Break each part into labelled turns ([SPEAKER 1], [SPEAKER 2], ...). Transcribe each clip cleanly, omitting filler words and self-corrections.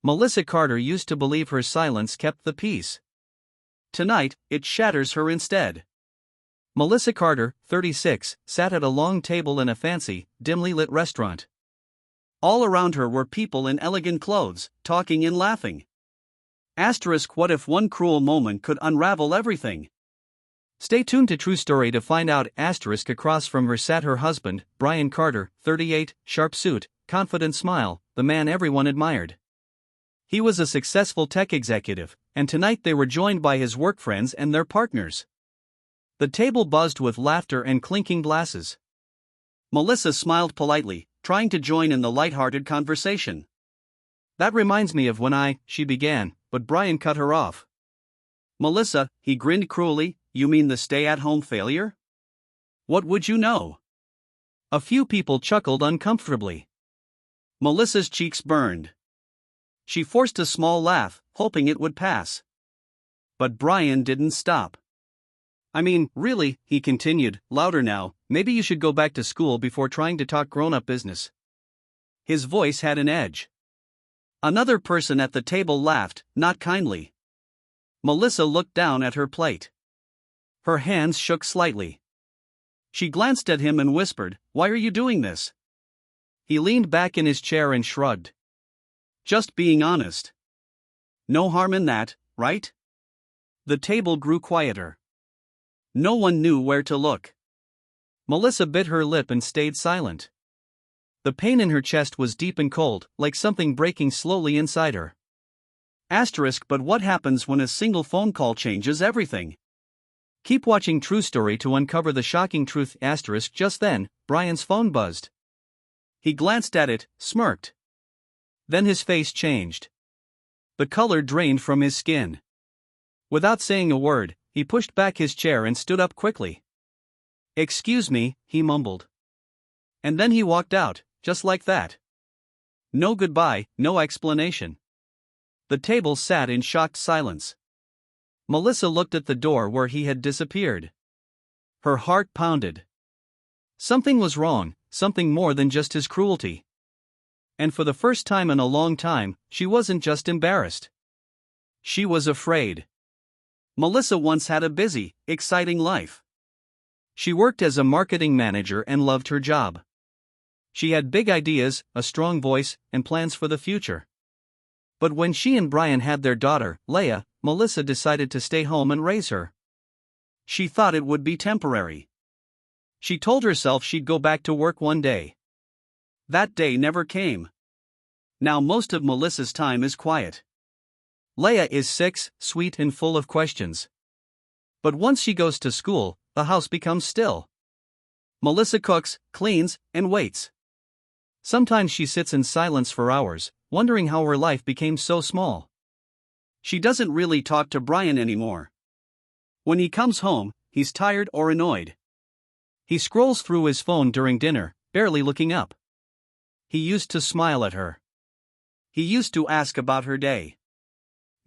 [SPEAKER 1] Melissa Carter used to believe her silence kept the peace. Tonight, it shatters her instead. Melissa Carter, 36, sat at a long table in a fancy, dimly lit restaurant. All around her were people in elegant clothes, talking and laughing. What if one cruel moment could unravel everything? Stay tuned to True Story to find out. Across from her sat her husband, Brian Carter, 38, sharp suit, confident smile, the man everyone admired. He was a successful tech executive, and tonight they were joined by his work friends and their partners. The table buzzed with laughter and clinking glasses. Melissa smiled politely, trying to join in the light-hearted conversation. "That reminds me of when she began, but Brian cut her off." "Melissa," he grinned cruelly, "you mean the stay-at-home failure? What would you know?" A few people chuckled uncomfortably. Melissa's cheeks burned. She forced a small laugh, hoping it would pass. But Brian didn't stop. "I mean, really," he continued, louder now, "maybe you should go back to school before trying to talk grown-up business." His voice had an edge. Another person at the table laughed, not kindly. Melissa looked down at her plate. Her hands shook slightly. She glanced at him and whispered, "Why are you doing this?" He leaned back in his chair and shrugged. "Just being honest. No harm in that, right?" The table grew quieter. No one knew where to look. Melissa bit her lip and stayed silent. The pain in her chest was deep and cold, like something breaking slowly inside her. But what happens when a single phone call changes everything? Keep watching True Story to uncover the shocking truth. Just then, Brian's phone buzzed. He glanced at it, smirked. Then his face changed. The color drained from his skin. Without saying a word, he pushed back his chair and stood up quickly. "Excuse me," he mumbled. And then he walked out, just like that. No goodbye, no explanation. The table sat in shocked silence. Melissa looked at the door where he had disappeared. Her heart pounded. Something was wrong, something more than just his cruelty. And for the first time in a long time, she wasn't just embarrassed. She was afraid. Melissa once had a busy, exciting life. She worked as a marketing manager and loved her job. She had big ideas, a strong voice, and plans for the future. But when she and Brian had their daughter, Leia, Melissa decided to stay home and raise her. She thought it would be temporary. She told herself she'd go back to work one day. That day never came. Now most of Melissa's time is quiet. Leia is 6, sweet and full of questions. But once she goes to school, the house becomes still. Melissa cooks, cleans, and waits. Sometimes she sits in silence for hours, wondering how her life became so small. She doesn't really talk to Brian anymore. When he comes home, he's tired or annoyed. He scrolls through his phone during dinner, barely looking up. He used to smile at her. He used to ask about her day.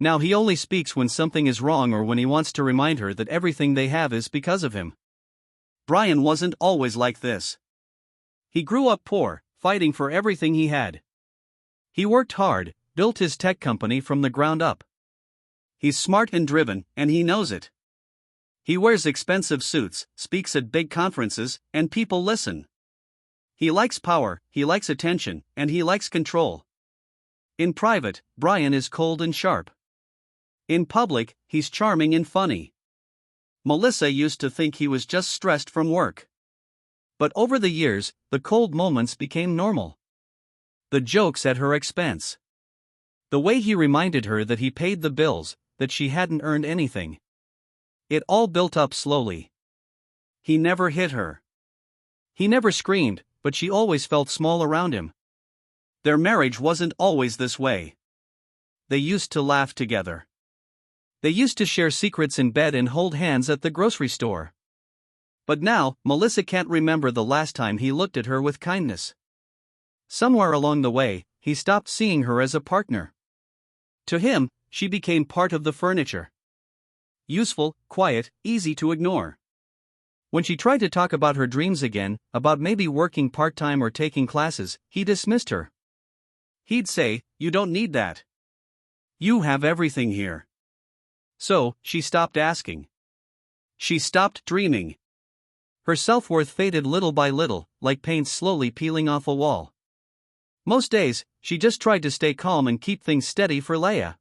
[SPEAKER 1] Now he only speaks when something is wrong or when he wants to remind her that everything they have is because of him. Brian wasn't always like this. He grew up poor, fighting for everything he had. He worked hard, built his tech company from the ground up. He's smart and driven, and he knows it. He wears expensive suits, speaks at big conferences, and people listen. He likes power, he likes attention, and he likes control. In private, Brian is cold and sharp. In public, he's charming and funny. Melissa used to think he was just stressed from work. But over the years, the cold moments became normal. The jokes at her expense. The way he reminded her that he paid the bills, that she hadn't earned anything. It all built up slowly. He never hit her. He never screamed, but she always felt small around him. Their marriage wasn't always this way. They used to laugh together. They used to share secrets in bed and hold hands at the grocery store. But now, Melissa can't remember the last time he looked at her with kindness. Somewhere along the way, he stopped seeing her as a partner. To him, she became part of the furniture. Useful, quiet, easy to ignore. When she tried to talk about her dreams again, about maybe working part-time or taking classes, he dismissed her. He'd say, "You don't need that. You have everything here. So, she stopped asking. She stopped dreaming. Her self-worth faded little by little, like paint slowly peeling off a wall. Most days, she just tried to stay calm and keep things steady for Leia.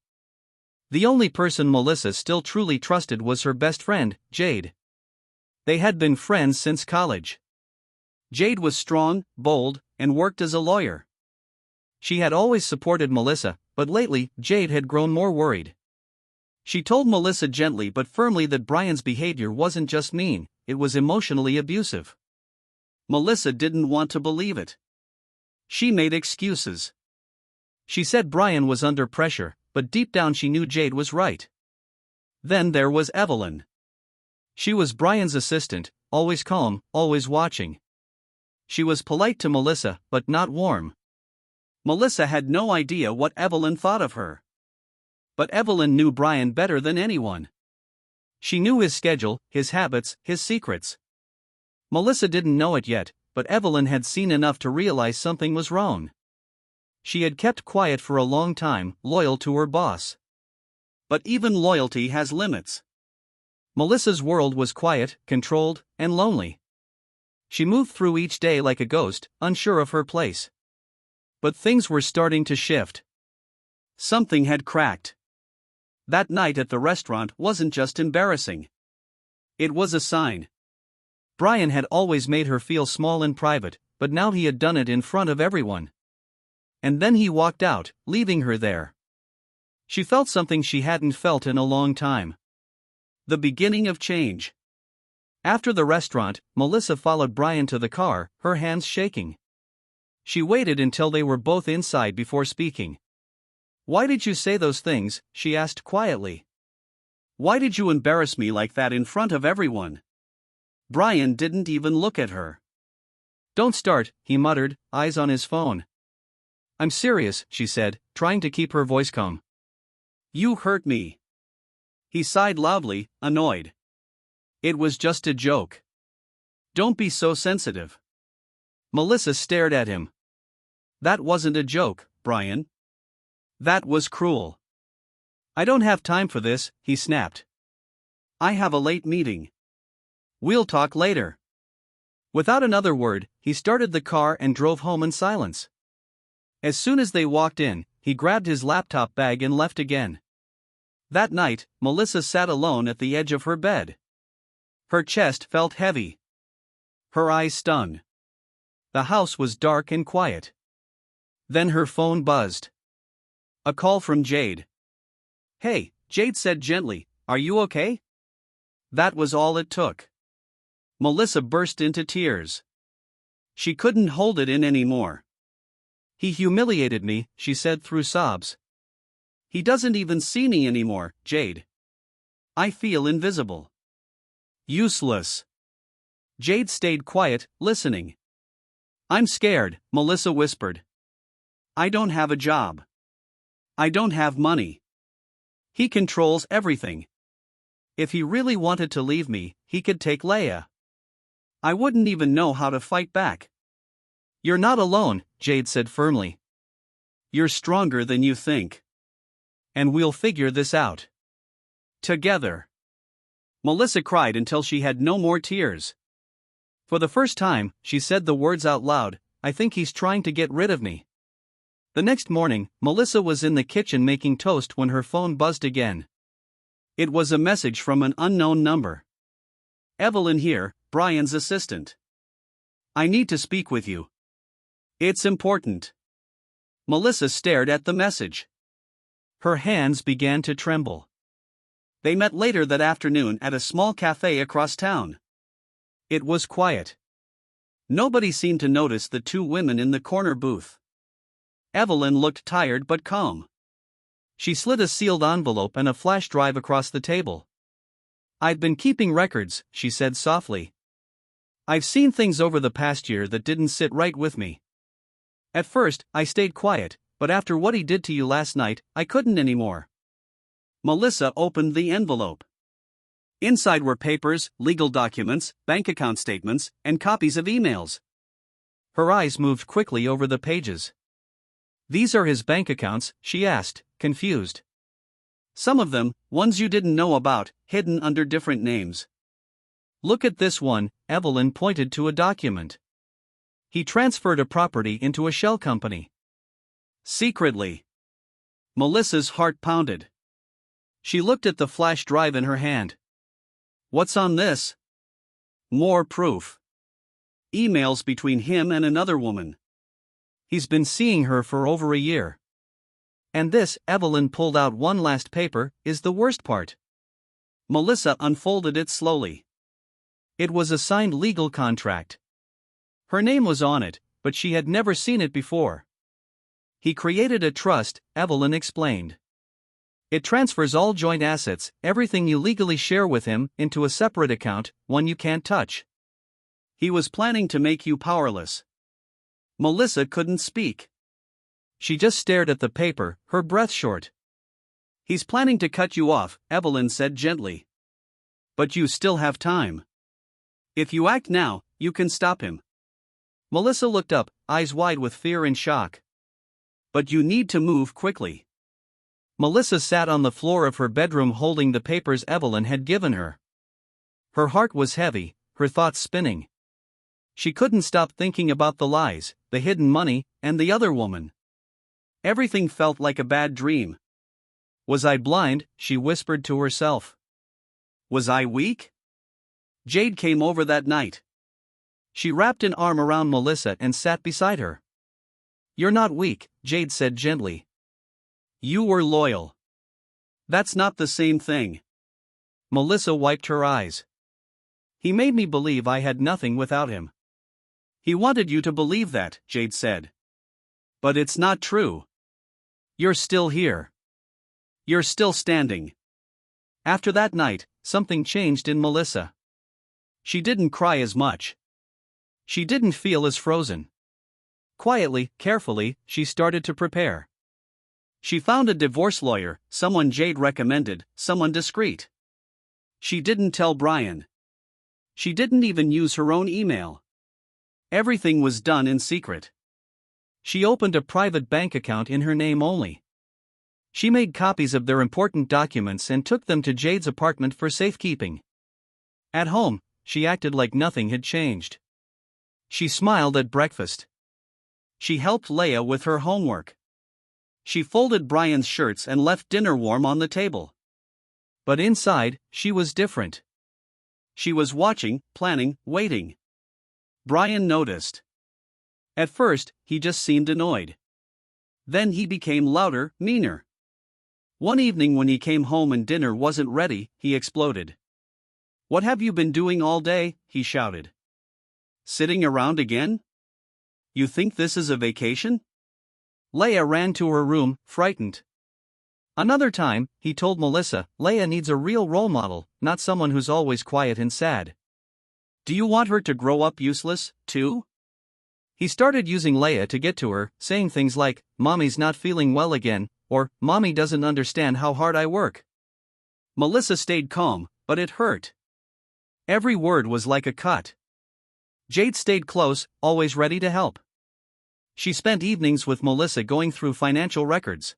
[SPEAKER 1] The only person Melissa still truly trusted was her best friend, Jade. They had been friends since college. Jade was strong, bold, and worked as a lawyer. She had always supported Melissa, but lately, Jade had grown more worried. She told Melissa gently but firmly that Brian's behavior wasn't just mean, it was emotionally abusive. Melissa didn't want to believe it. She made excuses. She said Brian was under pressure, but deep down she knew Jade was right. Then there was Evelyn. She was Brian's assistant, always calm, always watching. She was polite to Melissa, but not warm. Melissa had no idea what Evelyn thought of her. But Evelyn knew Brian better than anyone. She knew his schedule, his habits, his secrets. Melissa didn't know it yet, but Evelyn had seen enough to realize something was wrong. She had kept quiet for a long time, loyal to her boss. But even loyalty has limits. Melissa's world was quiet, controlled, and lonely. She moved through each day like a ghost, unsure of her place. But things were starting to shift. Something had cracked. That night at the restaurant wasn't just embarrassing. It was a sign. Brian had always made her feel small in private, but now he had done it in front of everyone. And then he walked out, leaving her there. She felt something she hadn't felt in a long time. The beginning of change. After the restaurant, Melissa followed Brian to the car, her hands shaking. She waited until they were both inside before speaking. "Why did you say those things?" she asked quietly. "Why did you embarrass me like that in front of everyone?" Brian didn't even look at her. "Don't start," he muttered, eyes on his phone. "I'm serious," she said, trying to keep her voice calm. "You hurt me." He sighed loudly, annoyed. "It was just a joke. Don't be so sensitive." Melissa stared at him. "That wasn't a joke, Brian. That was cruel." "I don't have time for this," he snapped. "I have a late meeting. We'll talk later." Without another word, he started the car and drove home in silence. As soon as they walked in, he grabbed his laptop bag and left again. That night, Melissa sat alone at the edge of her bed. Her chest felt heavy. Her eyes stung. The house was dark and quiet. Then her phone buzzed. A call from Jade. "Hey," Jade said gently, "are you okay?" That was all it took. Melissa burst into tears. She couldn't hold it in anymore. "He humiliated me," she said through sobs. "He doesn't even see me anymore, Jade. I feel invisible. Useless." Jade stayed quiet, listening. "I'm scared," Melissa whispered. "I don't have a job. I don't have money. He controls everything. If he really wanted to leave me, he could take Leia. I wouldn't even know how to fight back." "You're not alone," Jade said firmly. "You're stronger than you think. And we'll figure this out. Together." Melissa cried until she had no more tears. For the first time, she said the words out loud, "I think he's trying to get rid of me." The next morning, Melissa was in the kitchen making toast when her phone buzzed again. It was a message from an unknown number. "Evelyn here, Brian's assistant. I need to speak with you. It's important." Melissa stared at the message. Her hands began to tremble. They met later that afternoon at a small cafe across town. It was quiet. Nobody seemed to notice the two women in the corner booth. Evelyn looked tired but calm. She slid a sealed envelope and a flash drive across the table. "I've been keeping records," she said softly. "I've seen things over the past year that didn't sit right with me. At first, I stayed quiet, but after what he did to you last night, I couldn't anymore." Melissa opened the envelope. Inside were papers, legal documents, bank account statements, and copies of emails. Her eyes moved quickly over the pages. "These are his bank accounts?" she asked, confused. Some of them, ones you didn't know about, hidden under different names. Look at this one, Evelyn pointed to a document. He transferred a property into a shell company. Secretly. Melissa's heart pounded. She looked at the flash drive in her hand. What's on this? More proof. Emails between him and another woman. He's been seeing her for over a year. And this, Evelyn pulled out one last paper, is the worst part. Melissa unfolded it slowly. It was a signed legal contract. Her name was on it, but she had never seen it before. He created a trust, Evelyn explained. It transfers all joint assets, everything you legally share with him, into a separate account, one you can't touch. He was planning to make you powerless. Melissa couldn't speak. She just stared at the paper, her breath short. He's planning to cut you off, Evelyn said gently. But you still have time. If you act now, you can stop him. Melissa looked up, eyes wide with fear and shock. But you need to move quickly. Melissa sat on the floor of her bedroom holding the papers Evelyn had given her. Her heart was heavy, her thoughts spinning. She couldn't stop thinking about the lies, the hidden money, and the other woman. Everything felt like a bad dream. Was I blind? She whispered to herself. Was I weak? Jade came over that night. She wrapped an arm around Melissa and sat beside her. You're not weak, Jade said gently. You were loyal. That's not the same thing. Melissa wiped her eyes. He made me believe I had nothing without him. He wanted you to believe that, Jade said. But it's not true. You're still here. You're still standing. After that night, something changed in Melissa. She didn't cry as much. She didn't feel as frozen. Quietly, carefully, she started to prepare. She found a divorce lawyer, someone Jade recommended, someone discreet. She didn't tell Brian. She didn't even use her own email. Everything was done in secret. She opened a private bank account in her name only. She made copies of their important documents and took them to Jade's apartment for safekeeping. At home, she acted like nothing had changed. She smiled at breakfast. She helped Leah with her homework. She folded Brian's shirts and left dinner warm on the table. But inside, she was different. She was watching, planning, waiting. Brian noticed. At first, he just seemed annoyed. Then he became louder, meaner. One evening when he came home and dinner wasn't ready, he exploded. What have you been doing all day? He shouted. Sitting around again? You think this is a vacation? Leah ran to her room, frightened. Another time, he told Melissa, Leah needs a real role model, not someone who's always quiet and sad. Do you want her to grow up useless, too? He started using Leah to get to her, saying things like, Mommy's not feeling well again, or, Mommy doesn't understand how hard I work. Melissa stayed calm, but it hurt. Every word was like a cut. Jade stayed close, always ready to help. She spent evenings with Melissa going through financial records.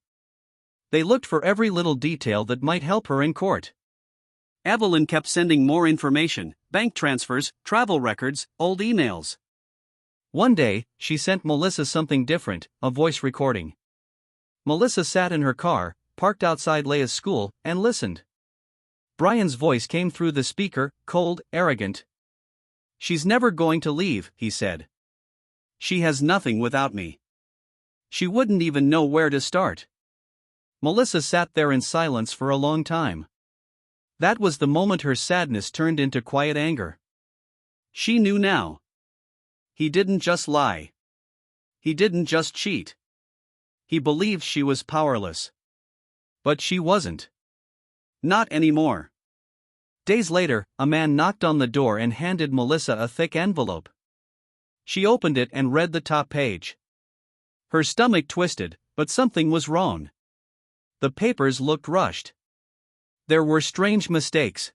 [SPEAKER 1] They looked for every little detail that might help her in court. Evelyn kept sending more information, bank transfers, travel records, old emails. One day, she sent Melissa something different, a voice recording. Melissa sat in her car, parked outside Leah's school, and listened. Brian's voice came through the speaker, cold, arrogant. She's never going to leave, he said. She has nothing without me. She wouldn't even know where to start. Melissa sat there in silence for a long time. That was the moment her sadness turned into quiet anger. She knew now. He didn't just lie. He didn't just cheat. He believed she was powerless. But she wasn't. Not anymore. Days later, a man knocked on the door and handed Melissa a thick envelope. She opened it and read the top page. Her stomach twisted, but something was wrong. The papers looked rushed. There were strange mistakes.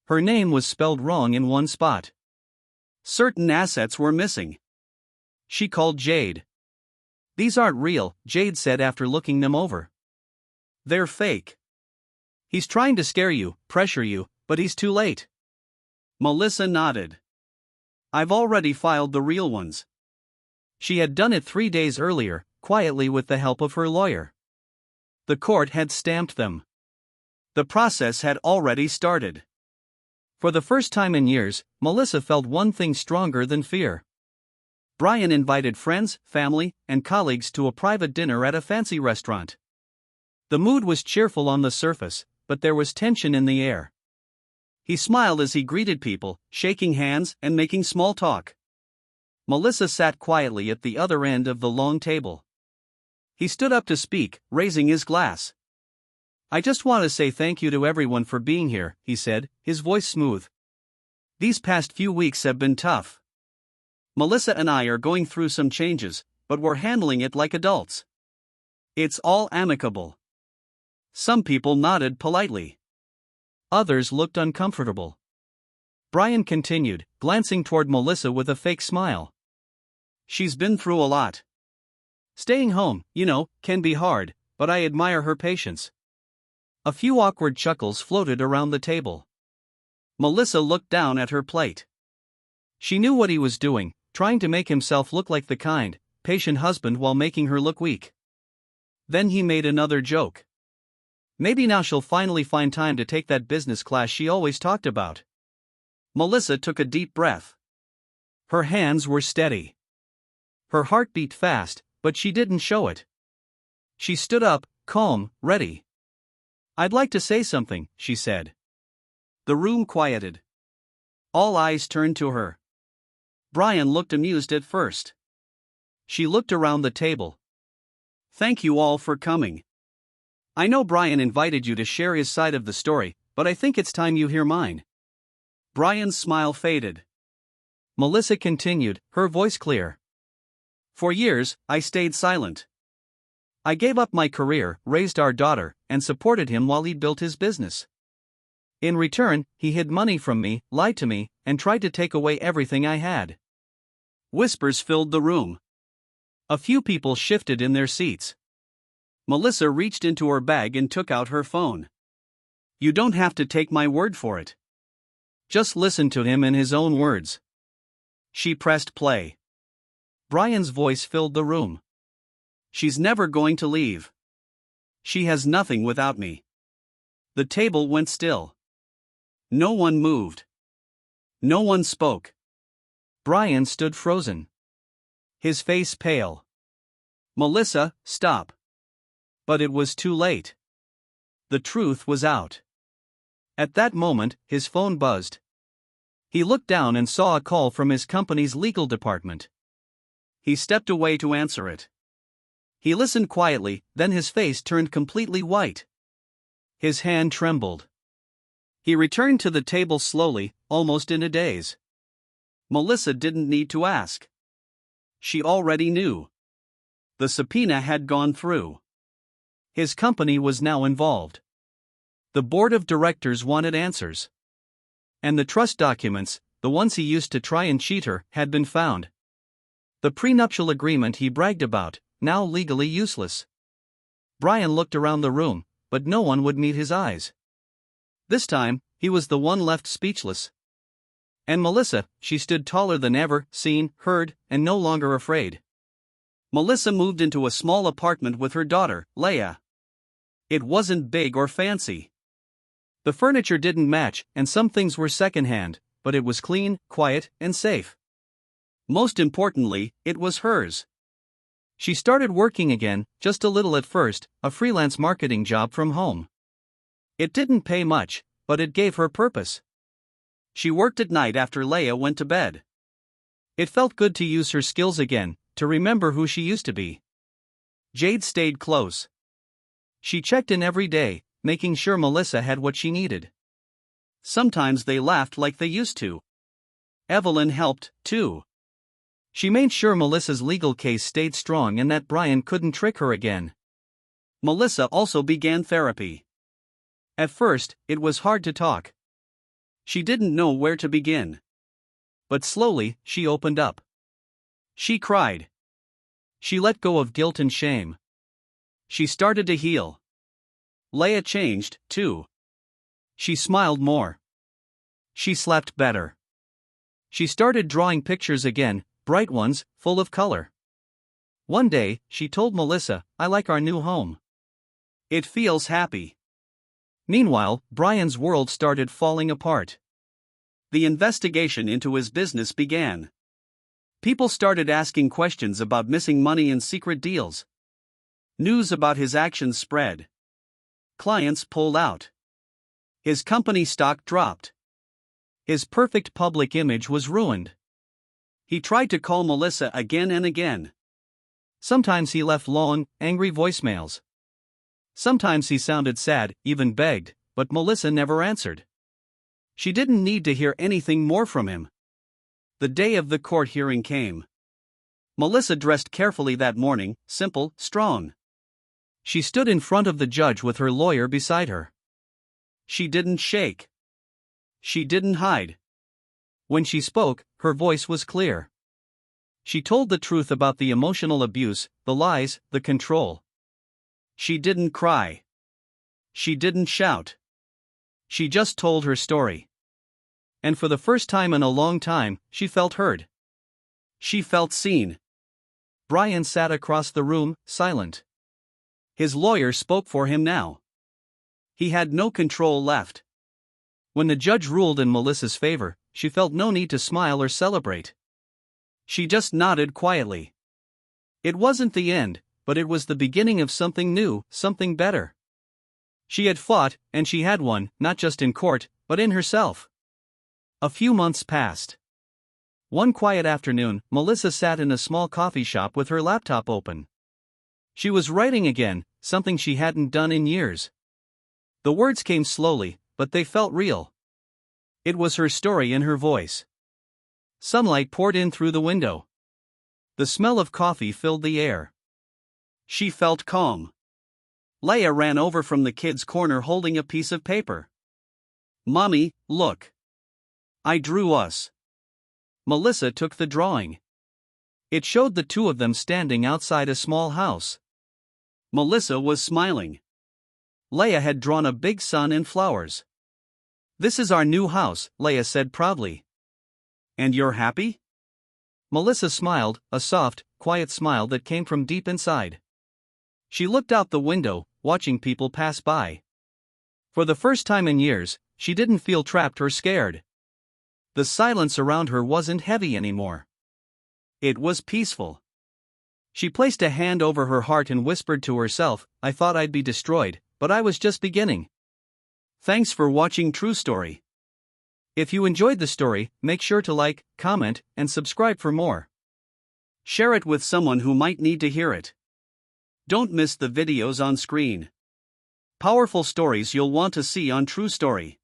[SPEAKER 1] Her name was spelled wrong in one spot. Certain assets were missing. She called Jade. These aren't real, Jade said after looking them over. They're fake. He's trying to scare you, pressure you, but he's too late. Melissa nodded. I've already filed the real ones. She had done it 3 days earlier, quietly with the help of her lawyer. The court had stamped them. The process had already started. For the first time in years, Melissa felt one thing stronger than fear. Brian invited friends, family, and colleagues to a private dinner at a fancy restaurant. The mood was cheerful on the surface, but there was tension in the air. He smiled as he greeted people, shaking hands and making small talk. Melissa sat quietly at the other end of the long table. He stood up to speak, raising his glass. I just want to say thank you to everyone for being here, he said, his voice smooth. These past few weeks have been tough. Melissa and I are going through some changes, but we're handling it like adults. It's all amicable. Some people nodded politely. Others looked uncomfortable. Brian continued, glancing toward Melissa with a fake smile. She's been through a lot. Staying home, can be hard, but I admire her patience. A few awkward chuckles floated around the table. Melissa looked down at her plate. She knew what he was doing, trying to make himself look like the kind, patient husband while making her look weak. Then he made another joke. Maybe now she'll finally find time to take that business class she always talked about. Melissa took a deep breath. Her hands were steady. Her heart beat fast, but she didn't show it. She stood up, calm, ready. I'd like to say something, she said. The room quieted. All eyes turned to her. Brian looked amused at first. She looked around the table. Thank you all for coming. I know Brian invited you to share his side of the story, but I think it's time you hear mine. Brian's smile faded. Melissa continued, her voice clear. For years, I stayed silent. I gave up my career, raised our daughter, and supported him while he built his business. In return, he hid money from me, lied to me, and tried to take away everything I had. Whispers filled the room. A few people shifted in their seats. Melissa reached into her bag and took out her phone. You don't have to take my word for it. Just listen to him in his own words. She pressed play. Brian's voice filled the room. She's never going to leave. She has nothing without me. The table went still. No one moved. No one spoke. Brian stood frozen. His face pale. Melissa, stop. But it was too late. The truth was out. At that moment, his phone buzzed. He looked down and saw a call from his company's legal department. He stepped away to answer it. He listened quietly, then his face turned completely white. His hand trembled. He returned to the table slowly, almost in a daze. Melissa didn't need to ask. She already knew. The subpoena had gone through. His company was now involved. The board of directors wanted answers. And the trust documents, the ones he used to try and cheat her, had been found. The prenuptial agreement he bragged about, now legally useless. Brian looked around the room, but no one would meet his eyes. This time, he was the one left speechless. And Melissa, she stood taller than ever, seen, heard, and no longer afraid. Melissa moved into a small apartment with her daughter, Leia. It wasn't big or fancy. The furniture didn't match, and some things were secondhand, but it was clean, quiet, and safe. Most importantly, it was hers. She started working again, just a little at first, a freelance marketing job from home. It didn't pay much, but it gave her purpose. She worked at night after Leia went to bed. It felt good to use her skills again, to remember who she used to be. Jade stayed close. She checked in every day, making sure Melissa had what she needed. Sometimes they laughed like they used to. Evelyn helped, too. She made sure Melissa's legal case stayed strong and that Brian couldn't trick her again. Melissa also began therapy. At first, it was hard to talk. She didn't know where to begin. But slowly, she opened up. She cried. She let go of guilt and shame. She started to heal. Leia changed, too. She smiled more. She slept better. She started drawing pictures again, bright ones, full of color. One day, she told Melissa, "I like our new home. It feels happy." Meanwhile, Brian's world started falling apart. The investigation into his business began. People started asking questions about missing money and secret deals. News about his actions spread. Clients pulled out. His company stock dropped. His perfect public image was ruined. He tried to call Melissa again and again. Sometimes he left long, angry voicemails. Sometimes he sounded sad, even begged, but Melissa never answered. She didn't need to hear anything more from him. The day of the court hearing came. Melissa dressed carefully that morning, simple, strong. She stood in front of the judge with her lawyer beside her. She didn't shake. She didn't hide. When she spoke, her voice was clear. She told the truth about the emotional abuse, the lies, the control. She didn't cry. She didn't shout. She just told her story. And for the first time in a long time, she felt heard. She felt seen. Brian sat across the room, silent. His lawyer spoke for him now. He had no control left. When the judge ruled in Melissa's favor, she felt no need to smile or celebrate. She just nodded quietly. It wasn't the end, but it was the beginning of something new, something better. She had fought, and she had won, not just in court, but in herself. A few months passed. One quiet afternoon, Melissa sat in a small coffee shop with her laptop open. She was writing again, something she hadn't done in years. The words came slowly, but they felt real. It was her story in her voice. Sunlight poured in through the window. The smell of coffee filled the air. She felt calm. Leia ran over from the kids' corner holding a piece of paper. "Mommy, look. I drew us." Melissa took the drawing. It showed the two of them standing outside a small house. Melissa was smiling. Leia had drawn a big sun and flowers. "This is our new house," Leia said proudly. "And you're happy?" Melissa smiled, a soft, quiet smile that came from deep inside. She looked out the window, watching people pass by. For the first time in years, she didn't feel trapped or scared. The silence around her wasn't heavy anymore. It was peaceful. She placed a hand over her heart and whispered to herself, "I thought I'd be destroyed, but I was just beginning." Thanks for watching True Story. If you enjoyed the story, make sure to like, comment, and subscribe for more. Share it with someone who might need to hear it. Don't miss the videos on screen. Powerful stories you'll want to see on True Story.